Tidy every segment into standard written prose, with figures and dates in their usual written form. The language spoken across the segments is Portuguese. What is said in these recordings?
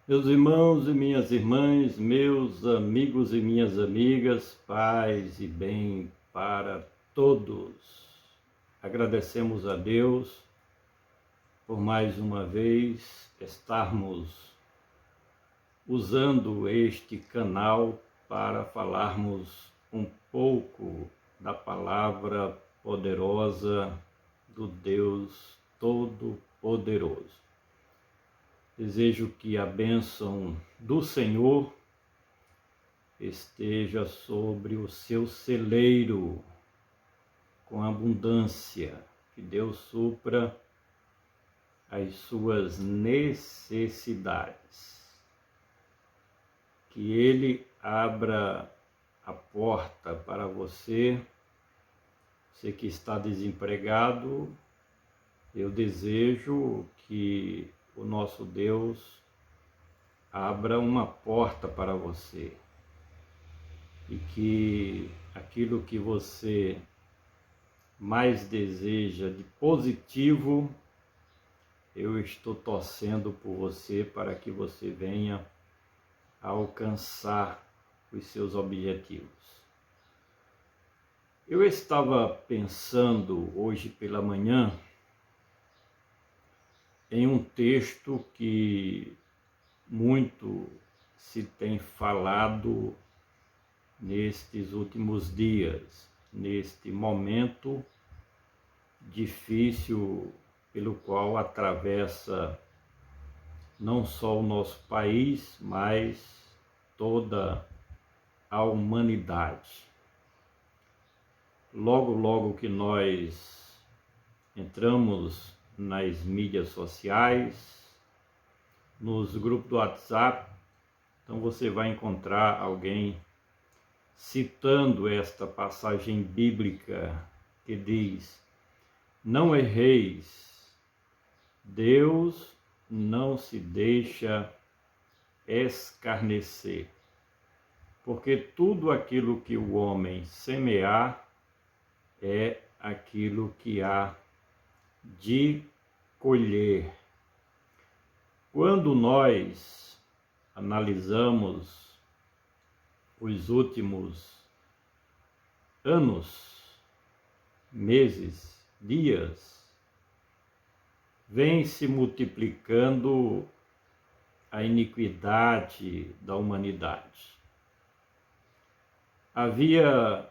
Meus irmãos e minhas irmãs, meus amigos e minhas amigas, paz e bem para todos. Agradecemos a Deus por mais uma vez estarmos usando este canal para falarmos um pouco da palavra poderosa do Deus Todo-Poderoso. Desejo que a bênção do Senhor esteja sobre o seu celeiro com abundância, que Deus supra as suas necessidades, que Ele abra a porta para você que está desempregado. Eu desejo que o nosso Deus abra uma porta para você e que aquilo que você mais deseja de positivo, eu estou torcendo por você para que você venha a alcançar os seus objetivos. Eu estava pensando hoje pela manhã em um texto que muito se tem falado nestes últimos dias, neste momento difícil pelo qual atravessa não só o nosso país, mas toda a humanidade. Logo que nós entramos nas mídias sociais, nos grupos do WhatsApp, então você vai encontrar alguém citando esta passagem bíblica que diz: não erreis, Deus não se deixa escarnecer, porque tudo aquilo que o homem semear é aquilo que há de colher. Quando nós analisamos os últimos anos, meses, dias, vem se multiplicando a iniquidade da humanidade. Havia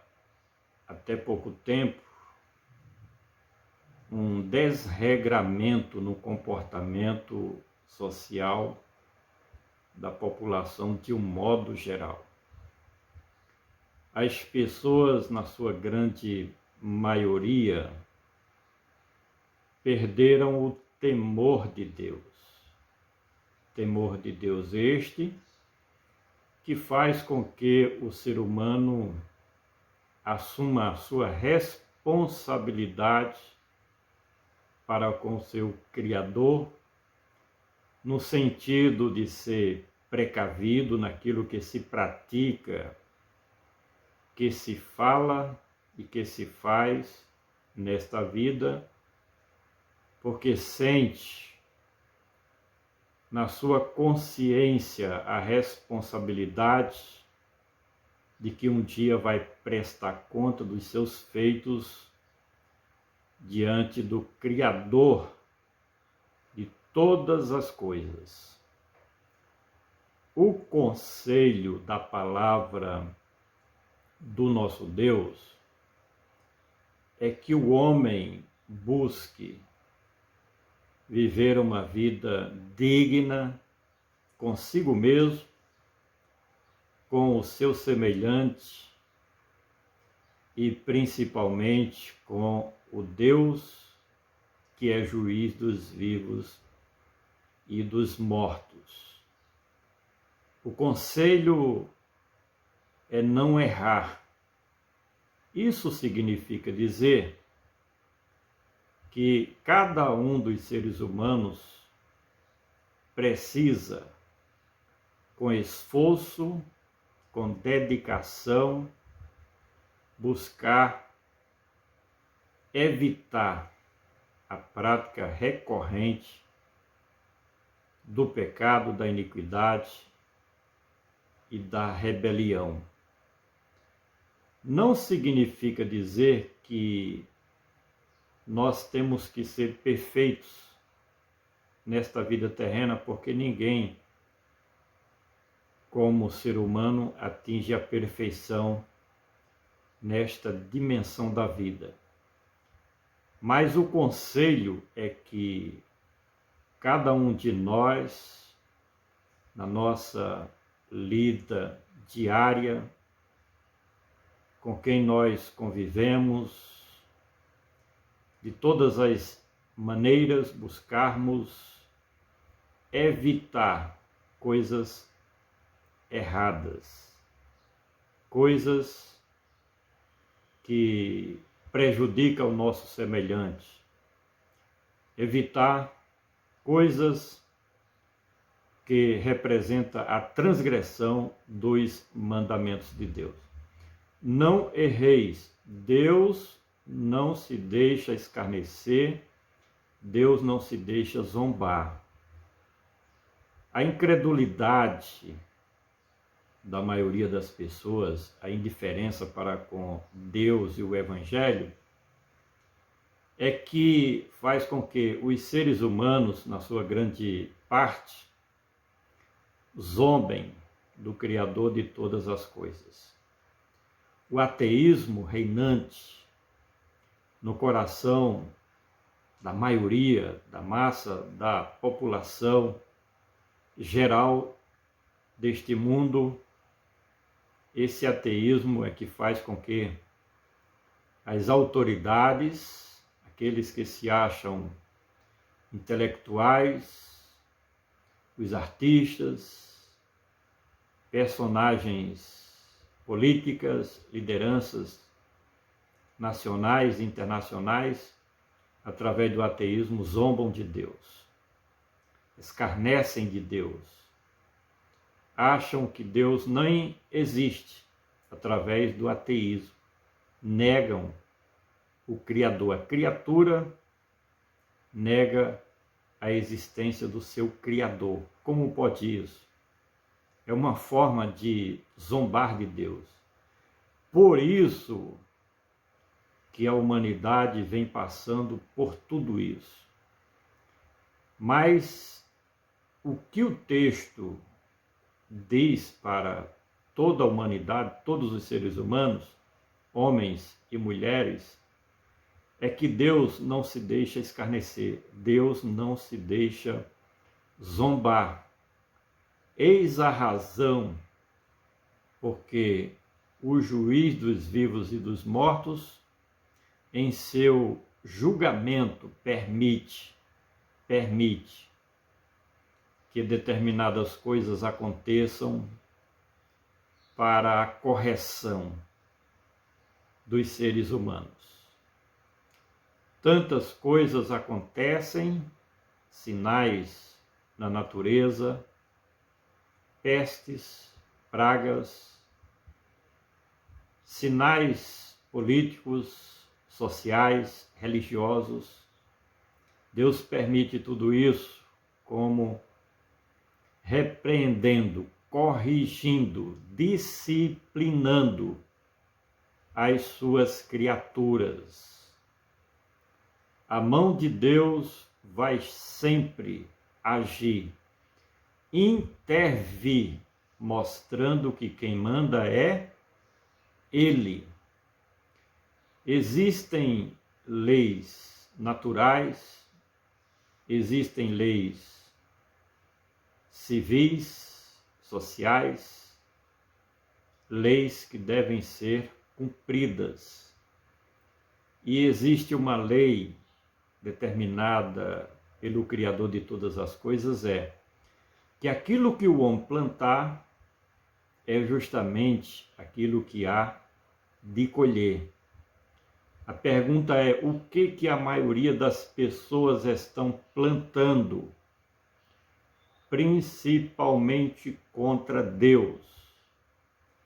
até pouco tempo um desregramento no comportamento social da população de um modo geral. As pessoas, na sua grande maioria, perderam o temor de Deus. Temor de Deus este que faz com que o ser humano assuma a sua responsabilidade para com seu Criador, no sentido de ser precavido naquilo que se pratica, que se fala e que se faz nesta vida, porque sente na sua consciência a responsabilidade de que um dia vai prestar conta dos seus feitos diante do Criador de todas as coisas. O conselho da palavra do nosso Deus é que o homem busque viver uma vida digna consigo mesmo, com o seu semelhante e principalmente com o Deus que é juiz dos vivos e dos mortos. O conselho é não errar. Isso significa dizer que cada um dos seres humanos precisa, com esforço, com dedicação, buscar evitar a prática recorrente do pecado, da iniquidade e da rebelião. Não significa dizer que nós temos que ser perfeitos nesta vida terrena, porque ninguém, como ser humano, atinge a perfeição nesta dimensão da vida. Mas o conselho é que cada um de nós, na nossa lida diária, com quem nós convivemos, de todas as maneiras buscarmos evitar coisas erradas, coisas que prejudicam o nosso semelhante, evitar coisas que representam a transgressão dos mandamentos de Deus. Não erreis, Deus não se deixa escarnecer, Deus não se deixa zombar. A incredulidade da maioria das pessoas, a indiferença para com Deus e o Evangelho, é que faz com que os seres humanos, na sua grande parte, zombem do Criador de todas as coisas. O ateísmo reinante no coração da maioria, da massa, da população geral deste mundo, esse ateísmo é que faz com que as autoridades, aqueles que se acham intelectuais, os artistas, personagens políticas, lideranças nacionais e internacionais, através do ateísmo, zombam de Deus, escarnecem de Deus, acham que Deus nem existe através do ateísmo, negam o Criador. A criatura nega a existência do seu Criador. Como pode isso? É uma forma de zombar de Deus. Por isso que a humanidade vem passando por tudo isso. Mas o que o texto diz para toda a humanidade, todos os seres humanos, homens e mulheres, é que Deus não se deixa escarnecer, Deus não se deixa zombar. Eis a razão porque o juiz dos vivos e dos mortos, em seu julgamento, permite que determinadas coisas aconteçam para a correção dos seres humanos. Tantas coisas acontecem, sinais na natureza, pestes, pragas, sinais políticos, sociais, religiosos. Deus permite tudo isso como repreendendo, corrigindo, disciplinando as suas criaturas. A mão de Deus vai sempre agir, intervir, mostrando que quem manda é Ele. Existem leis naturais, existem leis civis, sociais, leis que devem ser cumpridas. E existe uma lei determinada pelo Criador de todas as coisas, é que aquilo que o homem plantar é justamente aquilo que há de colher. A pergunta é: o que a maioria das pessoas estão plantando? Principalmente contra Deus,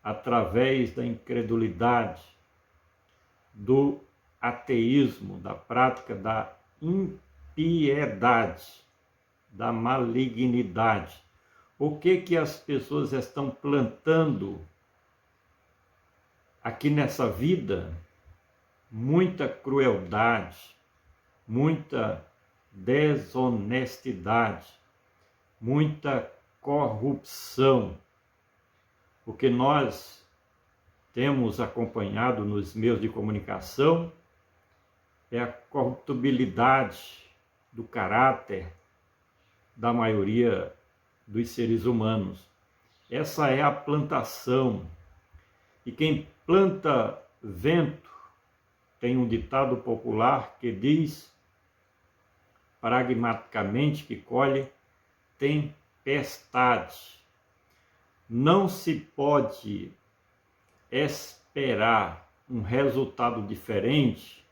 através da incredulidade, do ateísmo, da prática da impiedade, da malignidade. O que as pessoas estão plantando aqui nessa vida? Muita crueldade, muita desonestidade, muita corrupção. O que nós temos acompanhado nos meios de comunicação é a corruptibilidade do caráter da maioria dos seres humanos. Essa é a plantação. E quem planta vento, tem um ditado popular que diz, pragmaticamente, que colhe tempestade. Não se pode esperar um resultado diferente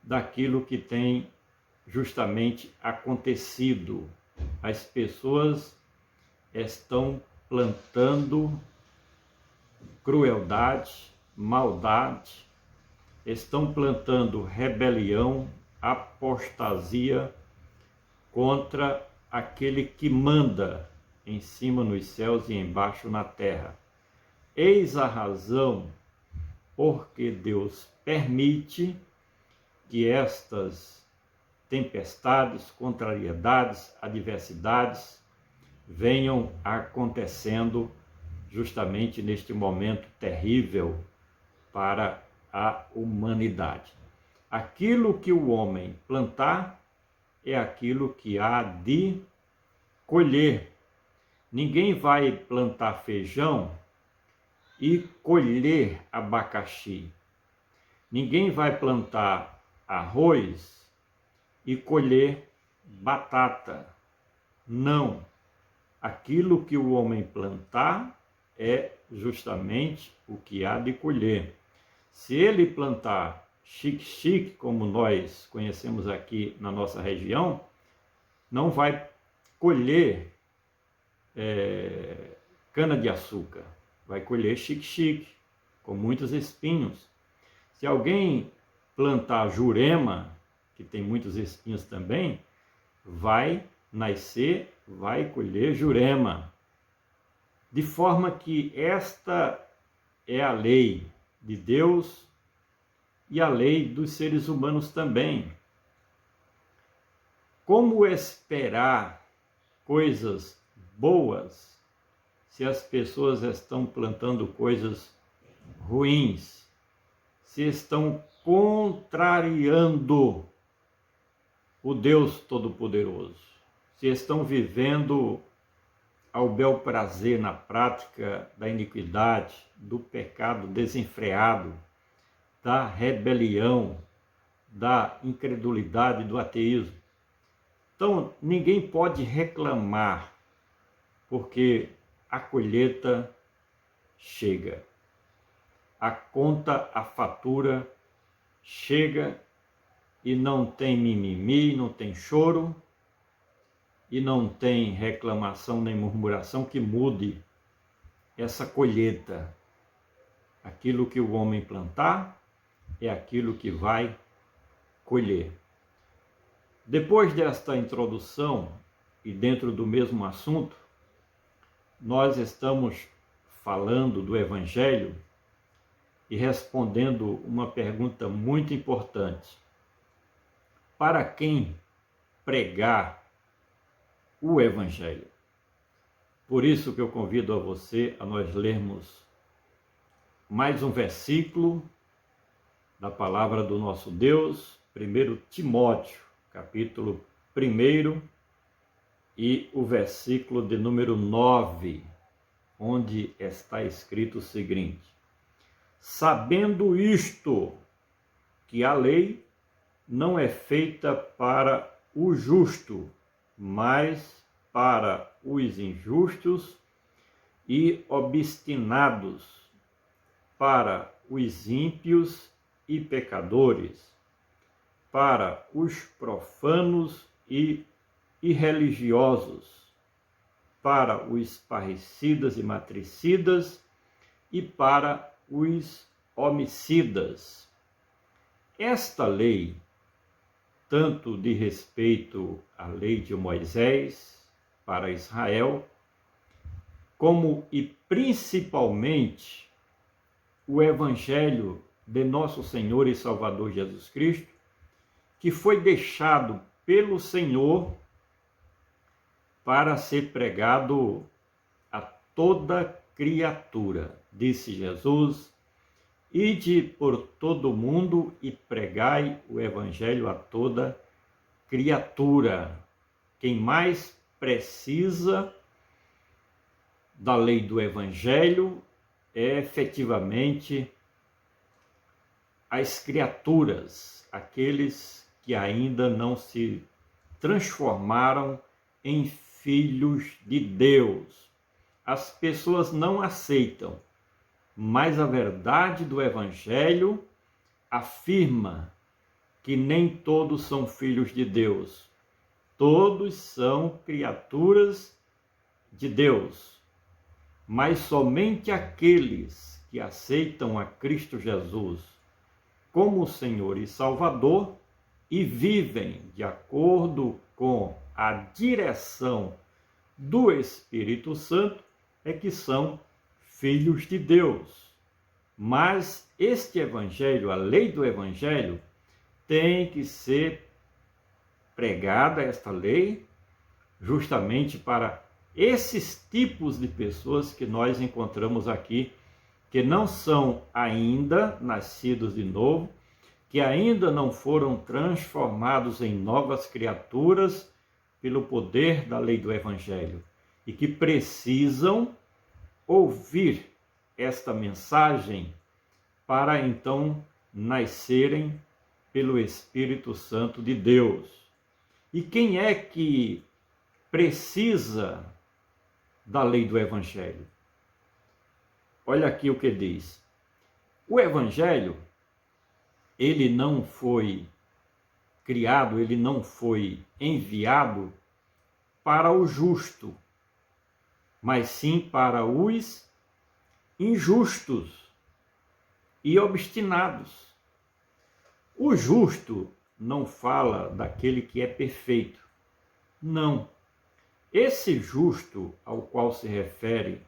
daquilo que tem justamente acontecido. As pessoas estão plantando crueldade, maldade, estão plantando rebelião, apostasia contra aquele que manda em cima nos céus e embaixo na terra. Eis a razão porque Deus permite que estas tempestades, contrariedades, adversidades venham acontecendo justamente neste momento terrível para a humanidade. Aquilo que o homem plantar é aquilo que há de colher. Ninguém vai plantar feijão e colher abacaxi. Ninguém vai plantar arroz e colher batata. Não. Aquilo que o homem plantar é justamente o que há de colher. Se ele plantar xique-xique, como nós conhecemos aqui na nossa região, não vai colher cana-de-açúcar, vai colher xique-xique, com muitos espinhos. Se alguém plantar jurema, que tem muitos espinhos também, vai nascer, vai colher jurema. De forma que esta é a lei de Deus e a lei dos seres humanos também. Como esperar coisas boas se as pessoas estão plantando coisas ruins, se estão contrariando o Deus Todo-Poderoso, se estão vivendo ao bel prazer na prática da iniquidade, do pecado desenfreado, da rebelião, da incredulidade, do ateísmo. Então, ninguém pode reclamar, porque a colheita chega. A conta, a fatura chega e não tem mimimi, não tem choro, e não tem reclamação nem murmuração que mude essa colheita. Aquilo que o homem plantar é aquilo que vai colher. Depois desta introdução e dentro do mesmo assunto, nós estamos falando do Evangelho e respondendo uma pergunta muito importante. Para quem pregar o Evangelho? Por isso que eu convido a você a nós lermos mais um versículo da palavra do nosso Deus, 1 Timóteo, capítulo 1, e o versículo de número 9, onde está escrito o seguinte: sabendo isto, que a lei não é feita para o justo, mas para os injustos e obstinados, para os ímpios e pecadores, para os profanos e irreligiosos, para os parricidas e matricidas e para os homicidas. Esta lei tanto de respeito à lei de Moisés para Israel, como e principalmente o Evangelho de nosso Senhor e Salvador Jesus Cristo, que foi deixado pelo Senhor para ser pregado a toda criatura. Disse Jesus: ide por todo o mundo e pregai o Evangelho a toda criatura. Quem mais precisa da lei do Evangelho é efetivamente as criaturas, aqueles que ainda não se transformaram em filhos de Deus. As pessoas não aceitam, mas a verdade do Evangelho afirma que nem todos são filhos de Deus. Todos são criaturas de Deus, mas somente aqueles que aceitam a Cristo Jesus como Senhor e Salvador e vivem de acordo com a direção do Espírito Santo é que são filhos de Deus. Mas este Evangelho, a lei do Evangelho, tem que ser pregada, esta lei, justamente para esses tipos de pessoas que nós encontramos aqui, que não são ainda nascidos de novo, que ainda não foram transformados em novas criaturas pelo poder da lei do Evangelho e que precisam ouvir esta mensagem para então nascerem pelo Espírito Santo de Deus. E quem é que precisa da lei do Evangelho? Olha aqui o que diz. O Evangelho, ele não foi criado, ele não foi enviado para o justo, mas sim para os injustos e obstinados. O justo não fala daquele que é perfeito. Não. Esse justo ao qual se refere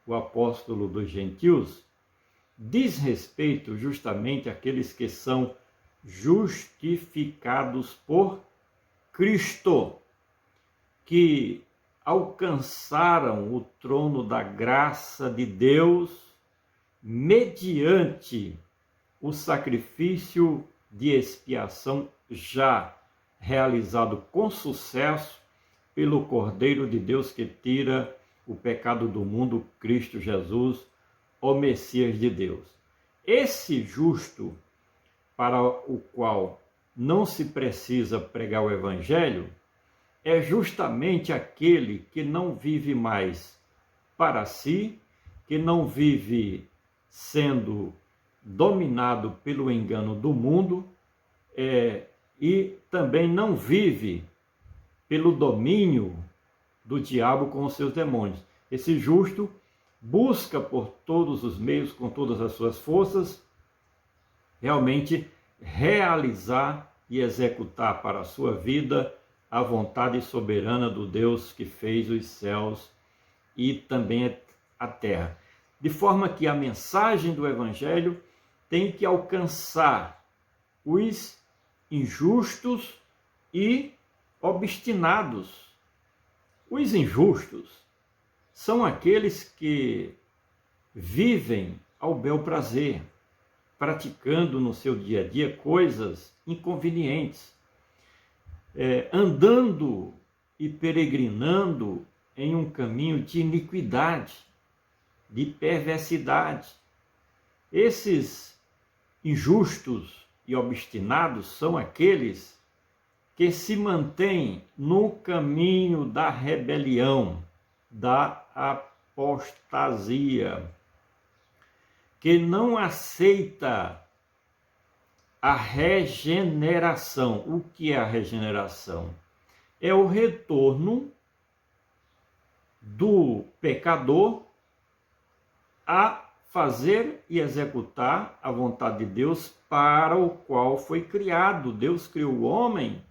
o apóstolo dos gentios diz respeito justamente àqueles que são justificados por Cristo, que alcançaram o trono da graça de Deus mediante o sacrifício de expiação já realizado com sucesso pelo Cordeiro de Deus que tira o pecado do mundo, Cristo Jesus, o Messias de Deus. Esse justo para o qual não se precisa pregar o Evangelho é justamente aquele que não vive mais para si, que não vive sendo dominado pelo engano do mundo e também não vive pelo domínio do diabo com os seus demônios. Esse justo busca por todos os meios, com todas as suas forças, realmente realizar e executar para a sua vida a vontade soberana do Deus que fez os céus e também a terra. De forma que a mensagem do Evangelho tem que alcançar os injustos e obstinados. Os injustos são aqueles que vivem ao bel prazer, praticando no seu dia a dia coisas inconvenientes, andando e peregrinando em um caminho de iniquidade, de perversidade. Esses injustos e obstinados são aqueles que se mantêm no caminho da rebelião, da apostasia, que não aceita a regeneração. O que é a regeneração? É o retorno do pecador à fazer e executar a vontade de Deus para o qual foi criado. Deus criou o homem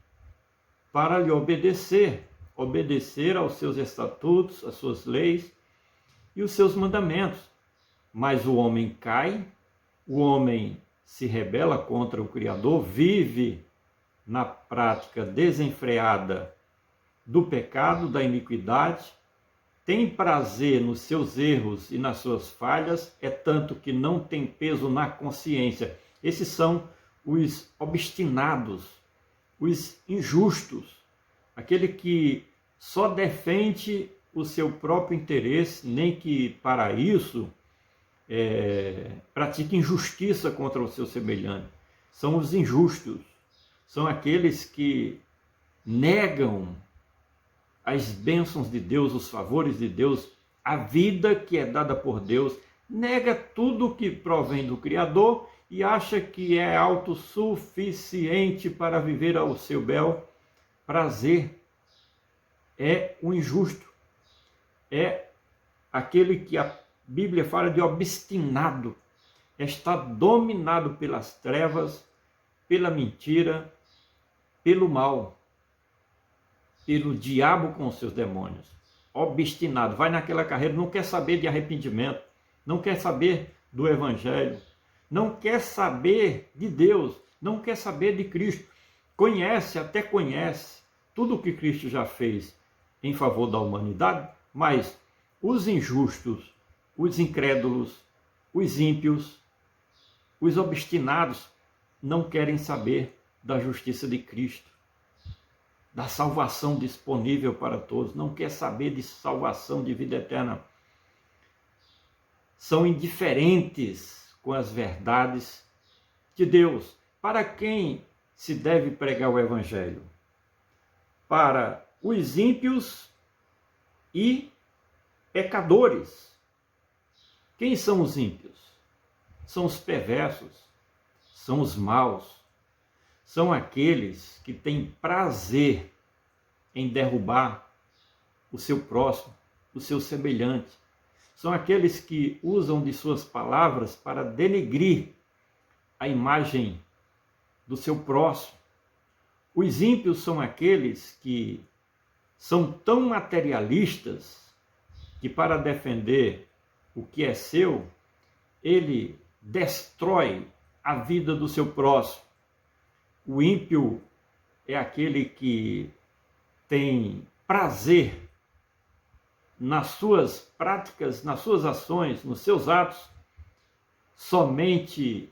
para lhe obedecer, obedecer aos seus estatutos, às suas leis e os seus mandamentos. Mas o homem cai, o homem se rebela contra o Criador, vive na prática desenfreada do pecado, da iniquidade, tem prazer nos seus erros e nas suas falhas, é tanto que não tem peso na consciência. Esses são os obstinados, os injustos, aquele que só defende o seu próprio interesse, nem que para isso pratica injustiça contra o seu semelhante. São os injustos, são aqueles que negam as bênçãos de Deus, os favores de Deus, a vida que é dada por Deus, nega tudo que provém do Criador e acha que é autossuficiente para viver ao seu bel prazer. É o injusto, é aquele que a Bíblia fala de obstinado, está dominado pelas trevas, pela mentira, pelo mal, pelo diabo com os seus demônios. Obstinado, vai naquela carreira, não quer saber de arrependimento, não quer saber do Evangelho, não quer saber de Deus, não quer saber de Cristo. Conhece, até conhece tudo o que Cristo já fez em favor da humanidade, mas os injustos, os incrédulos, os ímpios, os obstinados não querem saber da justiça de Cristo, da salvação disponível para todos, não quer saber de salvação de vida eterna. São indiferentes com as verdades de Deus. Para quem se deve pregar o Evangelho? Para os ímpios e pecadores. Quem são os ímpios? São os perversos, são os maus, são aqueles que têm prazer em derrubar o seu próximo, o seu semelhante. São aqueles que usam de suas palavras para denegrir a imagem do seu próximo. Os ímpios são aqueles que são tão materialistas que, para defender o que é seu, ele destrói a vida do seu próximo. O ímpio é aquele que tem prazer nas suas práticas, nas suas ações, nos seus atos, somente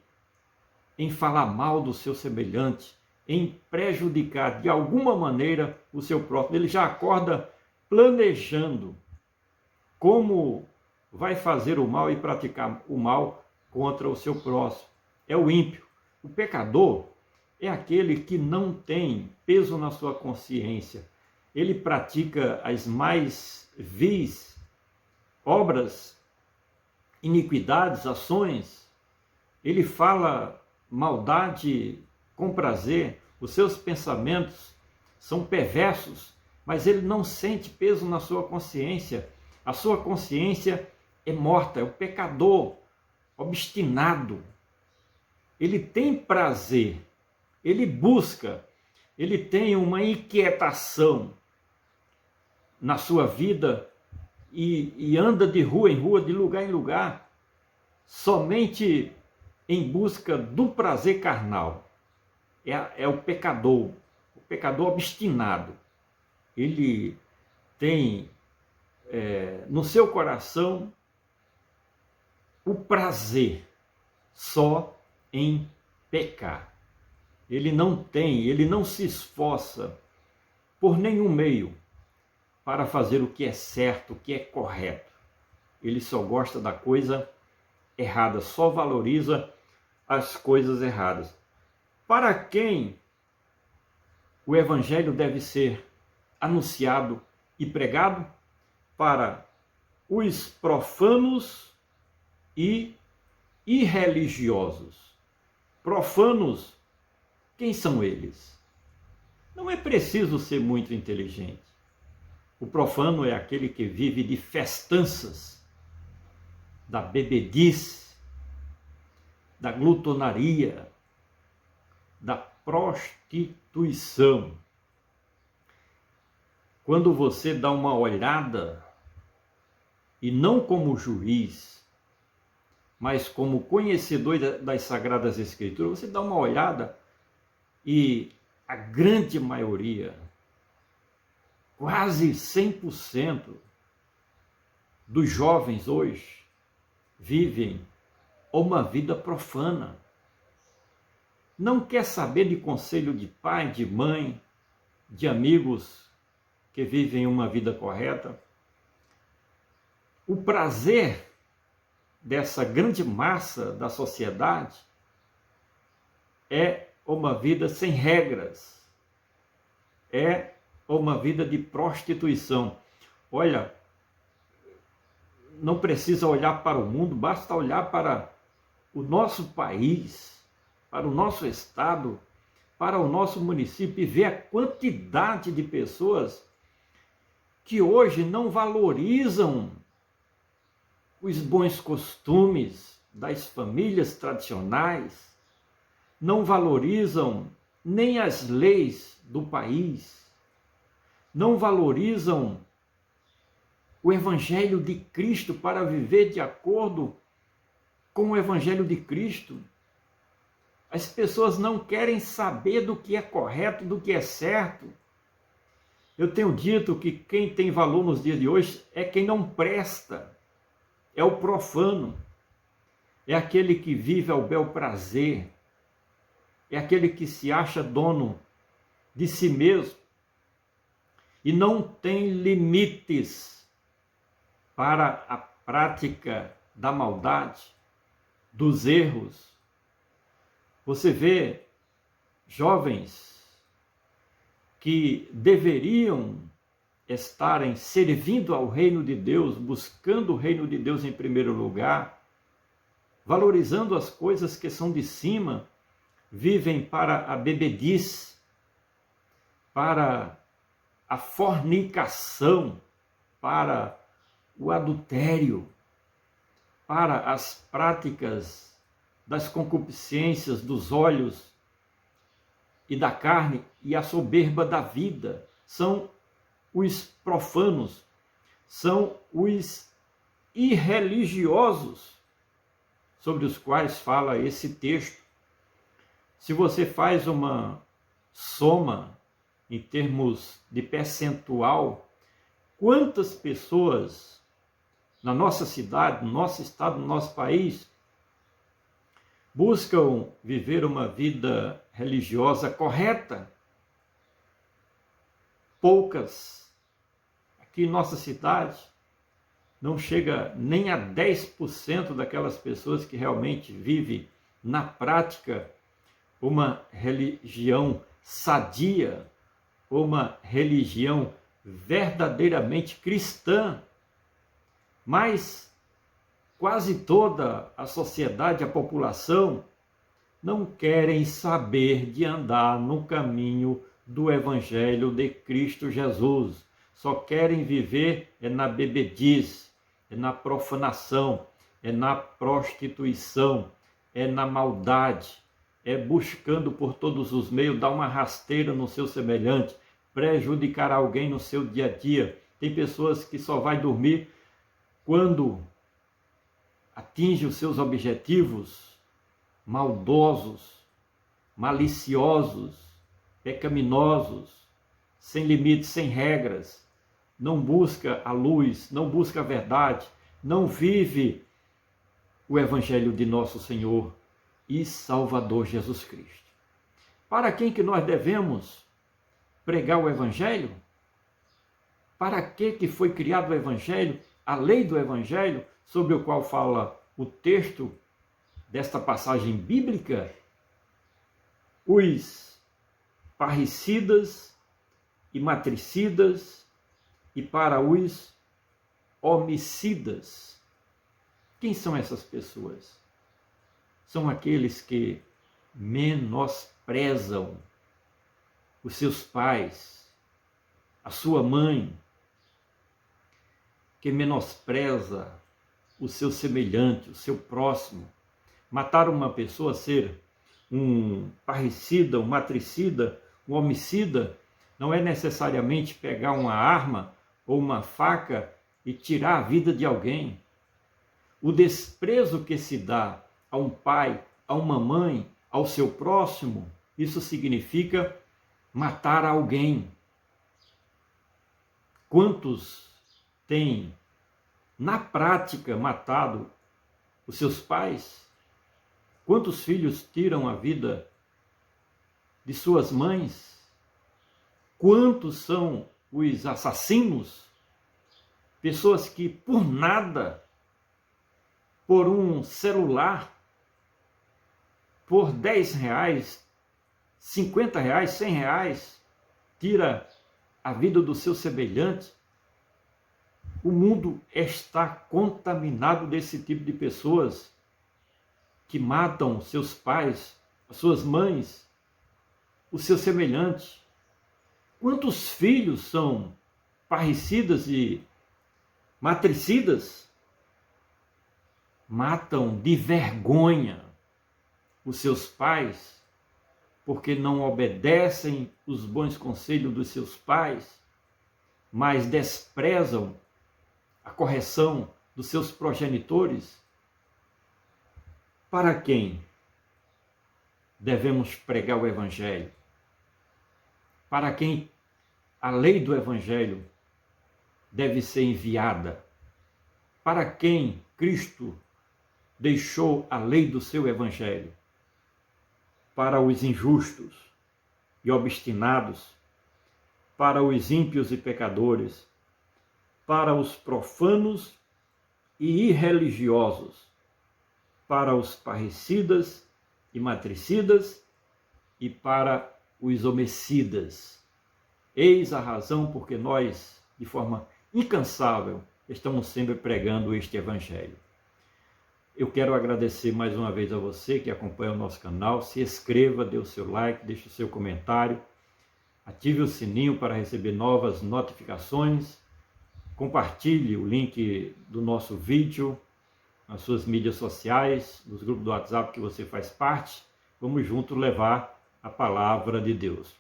em falar mal do seu semelhante, em prejudicar de alguma maneira o seu próximo. Ele já acorda planejando como vai fazer o mal e praticar o mal contra o seu próximo. É o ímpio. O pecador é aquele que não tem peso na sua consciência. Ele pratica as mais vis obras, iniquidades, ações. Ele fala maldade com prazer. Os seus pensamentos são perversos, mas ele não sente peso na sua consciência. A sua consciência é morta, é o pecador obstinado. Ele tem prazer, ele busca, ele tem uma inquietação na sua vida e anda de rua em rua, de lugar em lugar, somente em busca do prazer carnal. É o pecador obstinado. Ele tem no seu coração o prazer só em pecar. Ele não se esforça por nenhum meio para fazer o que é certo, o que é correto. Ele só gosta da coisa errada, só valoriza as coisas erradas. Para quem o Evangelho deve ser anunciado e pregado? Para os profanos e irreligiosos. Profanos, quem são eles? Não é preciso ser muito inteligente. O profano é aquele que vive de festanças, da bebedice, da glutonaria, da prostituição. Quando você dá uma olhada, e não como juiz, mas como conhecedor das Sagradas Escrituras, você dá uma olhada e a grande maioria, quase 100% dos jovens hoje, vivem uma vida profana. Não quer saber de conselho de pai, de mãe, de amigos que vivem uma vida correta. O prazer dessa grande massa da sociedade é uma vida sem regras, é uma vida de prostituição. Olha, não precisa olhar para o mundo, basta olhar para o nosso país, para o nosso estado, para o nosso município e ver a quantidade de pessoas que hoje não valorizam os bons costumes das famílias tradicionais, não valorizam nem as leis do país, não valorizam o Evangelho de Cristo para viver de acordo com o Evangelho de Cristo. As pessoas não querem saber do que é correto, do que é certo. Eu tenho dito que quem tem valor nos dias de hoje é quem não presta, é o profano, é aquele que vive ao bel prazer, é aquele que se acha dono de si mesmo e não tem limites para a prática da maldade, dos erros. Você vê jovens que deveriam estarem servindo ao reino de Deus, buscando o reino de Deus em primeiro lugar, valorizando as coisas que são de cima, vivem para a bebedice, para a fornicação, para o adultério, para as práticas das concupiscências dos olhos e da carne e a soberba da vida. São os profanos, são os irreligiosos sobre os quais fala esse texto. Se você faz uma soma em termos de percentual, quantas pessoas na nossa cidade, no nosso estado, no nosso país, buscam viver uma vida religiosa correta? Poucas. Aqui em nossa cidade, não chega nem a 10% daquelas pessoas que realmente vivem na prática uma religião sadia, uma religião verdadeiramente cristã. Mas quase toda a sociedade, a população, não querem saber de andar no caminho do Evangelho de Cristo Jesus. Só querem viver na bebedice, na profanação, na prostituição, na maldade, buscando por todos os meios dar uma rasteira no seu semelhante, prejudicar alguém no seu dia a dia. Tem pessoas que só vai dormir quando atinge os seus objetivos maldosos, maliciosos, pecaminosos, sem limites, sem regras. Não busca a luz, não busca a verdade, não vive o Evangelho de nosso Senhor e Salvador Jesus Cristo. Para quem que nós devemos pregar o Evangelho? Para que foi criado o Evangelho? A lei do Evangelho, sobre o qual fala o texto desta passagem bíblica? Os parricidas e matricidas e para os homicidas. Quem são essas pessoas? São aqueles que menosprezam os seus pais, a sua mãe, que menospreza o seu semelhante, o seu próximo, Matar uma pessoa, ser um parricida, um matricida, um homicida, não é necessariamente pegar uma arma ou uma faca e tirar a vida de alguém. O desprezo que se dá a um pai, a uma mãe, ao seu próximo, isso significa matar alguém. Quantos têm, na prática, matado os seus pais? Quantos filhos tiram a vida de suas mães? Quantos são os assassinos? Pessoas que, por nada, por um celular, por 10 reais, 50 reais, 100 reais, tira a vida do seu semelhante. O mundo está contaminado desse tipo de pessoas que matam seus pais, as suas mães, o seu semelhante. Quantos filhos são parricidas e matricidas? Matam de vergonha os seus pais porque não obedecem os bons conselhos dos seus pais, mas desprezam a correção dos seus progenitores. Para quem devemos pregar o Evangelho? Para quem a lei do Evangelho deve ser enviada? Para quem Cristo deixou a lei do seu Evangelho? Para os injustos e obstinados, para os ímpios e pecadores, para os profanos e irreligiosos, para os parricidas e matricidas e para os homicidas. Eis a razão porque nós, de forma incansável, estamos sempre pregando este Evangelho. Eu quero agradecer mais uma vez a você que acompanha o nosso canal. Se inscreva, dê o seu like, deixe o seu comentário, ative o sininho para receber novas notificações, compartilhe o link do nosso vídeo nas suas mídias sociais, nos grupos do WhatsApp que você faz parte. Vamos juntos levar a palavra de Deus.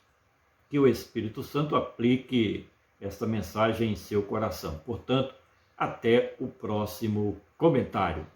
Que o Espírito Santo aplique esta mensagem em seu coração. Portanto, até o próximo comentário.